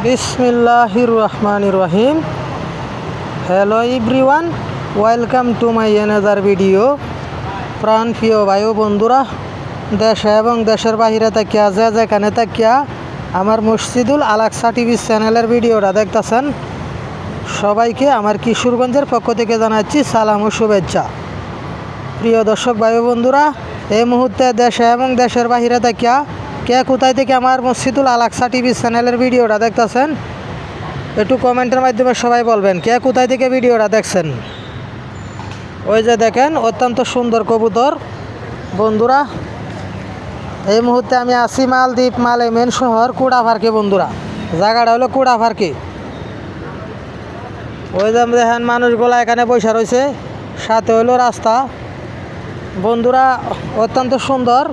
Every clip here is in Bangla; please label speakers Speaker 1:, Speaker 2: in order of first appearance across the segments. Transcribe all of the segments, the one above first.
Speaker 1: বিসমিল্লাহির রহমানির রহিম। Hello everyone, welcome to my another video. প্রাণ প্রিয় ভাই ও বন্ধুরা, দেশে এবং দেশের বাহিরে তাকিয়া যেখানে তাকিয়া আমার মসজিদুল আল আকসা টিভি চ্যানেলের ভিডিওটা দেখতেছেন, সবাইকে আমার কিশোরগঞ্জের পক্ষ থেকে জানাচ্ছি সালাম ও শুভেচ্ছা। প্রিয় দর্শক ভাই ও বন্ধুরা, এই মুহূর্তে দেশে এবং দেশের বাহিরে তাকিয়া কে কোথায় থেকে আমার মসজিদুল আল আকসা টিভি চ্যানেলের ভিডিওটা দেখতেছেন, একটু কমেন্টের মাধ্যমে সবাই বলবেন কে কোথায় থেকে ভিডিওটা দেখছেন। ওই যে দেখেন অত্যন্ত সুন্দর কবুতর বন্ধুরা। এই মুহূর্তে আমি আছি মালদ্বীপ মালে মেন শহর কুড়াফারকে বন্ধুরা। জায়গাটা হলো কুড়াফারকে। ওই যে দেখেন মানুষগুলা এখানে বসে রয়েছে, সাথে হলো রাস্তা বন্ধুরা। অত্যন্ত সুন্দর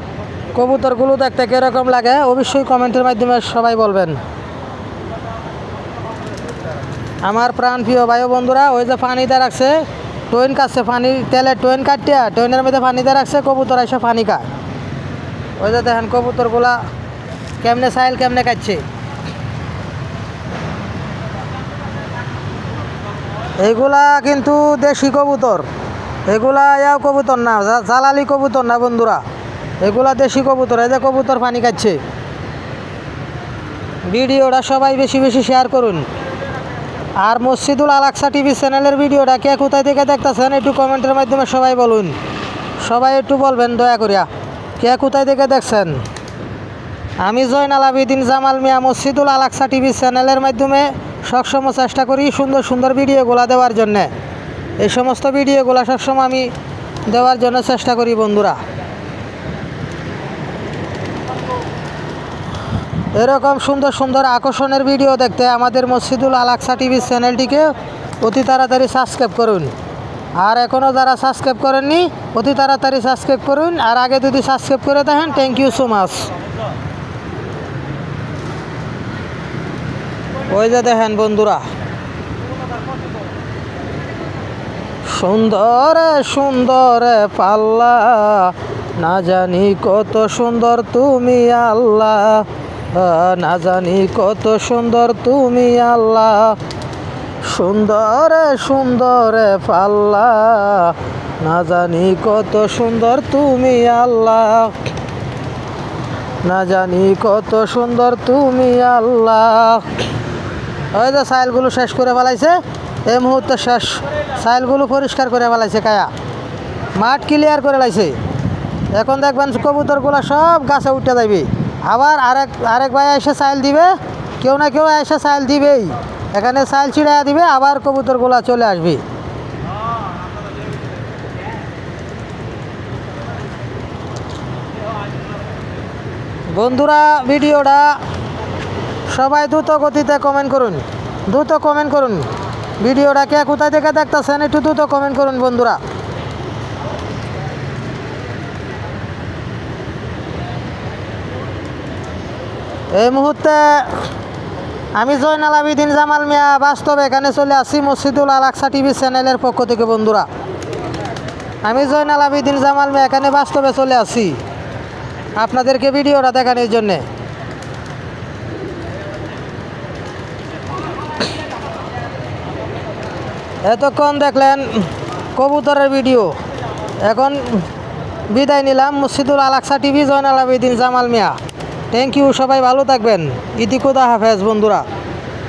Speaker 1: কবুতরগুলো দেখতে কীরকম লাগে অবশ্যই কমেন্টের মাধ্যমে সবাই বলবেন। আমার প্রাণ প্রিয় ভাই বন্ধুরা, ওই যে পানিতে রাখছে টইন কাটছে, পানি তেলের টইন কাটিয়া টইনের মধ্যে পানিতে রাখছে, কবুতর এসে পানি খায়। ওই যে দেখেন কবুতরগুলা কেমনে সাইল কেমনে কাটছে। এগুলা কিন্তু দেশি কবুতর, এগুলা ইয়াও কবুতর না, জালালি কবুতর না বন্ধুরা, এগুলা দেশি কবুতর। এই যে কবুতর পানি খাচ্ছে। ভিডিওটা সবাই বেশি বেশি শেয়ার করুন। আর মসজিদুল আল আকসা টিভি চ্যানেলের ভিডিওটা কে কোথায় থেকে দেখতেছেন একটু কমেন্টের মাধ্যমে সবাই বলুন। সবাই একটু বলবেন দয়া করিয়া কে কোথায় থেকে দেখছেন। আমি জয়নাল আবেদিন জামাল মিয়া মসজিদুল আল আকসা টিভি চ্যানেলের মাধ্যমে সবসময় চেষ্টা করি সুন্দর সুন্দর ভিডিওগুলো দেওয়ার জন্যে। এই সমস্ত ভিডিওগুলো সবসময় আমি দেওয়ার জন্য চেষ্টা করি বন্ধুরা। এরকম সুন্দর সুন্দর আকর্ষণের ভিডিও দেখতে আমাদের মসজিদুল আল আকসা টিভি চ্যানেলটিকে অতি তাড়াতাড়ি সাবস্ক্রাইব করুন। আর এখনও যারা সাবস্ক্রাইব করেননি অতি তাড়াতাড়ি সাবস্ক্রাইব করুন। আর আগে যদি সাবস্ক্রাইব করে দেখেন, থ্যাংক ইউ সো মাচ। ওই যে দেখেন বন্ধুরা, সুন্দর সুন্দর পাল্লা, না জানি কত সুন্দর তুমি আল্লাহ, না জানি কত সুন্দর তুমি আল্লাহ। সুন্দর সুন্দর পাল্লা, না জানি কত সুন্দর তুমি আল্লাহ, না জানি কত সুন্দর তুমি আল্লাহ। ওই যে সাইলগুলো শেষ করে ফেলাইছে, এই মুহূর্তে শেষ। সাইলগুলো পরিষ্কার করে ফেলাইছে, কায়া মাঠ ক্লিয়ার করে লাইছে। এখন দেখবেন কবুতরগুলো সব গাছে উঠে যাবে। আবার আরেক ভাই এসে সাইল দিবে, কেউ না কেউ এসে সাইল দিবেই। এখানে সাইল ছিঁড়া দিবে, আবার কবুতরগুলো চলে আসবে। বন্ধুরা ভিডিওটা সবাই দ্রুত গতিতে কমেন্ট করুন, দ্রুত কমেন্ট করুন। ভিডিওটা কে কোথায় থেকে দেখতেছেন একটু দ্রুত কমেন্ট করুন বন্ধুরা। এই মুহূর্তে আমি জয়নাল আবেদিন জামাল মিয়া বাস্তবে এখানে চলে আসছি মসজিদুল আল আকসা টিভি চ্যানেলের পক্ষ থেকে বন্ধুরা। আমি জয়নাল আবেদিন জামাল মিয়া এখানে বাস্তবে চলে আসছি আপনাদেরকে ভিডিওটা দেখানোর জন্যে। এতক্ষণ দেখলেন কবুতরের ভিডিও, এখন বিদায় নিলাম। Masjidul Al Aqsa TV, Joynal Abedin Jamal Mia. Thank you, সবাই ভালো থাকবেন। ইতি খুদা হাফেজ বন্ধুরা।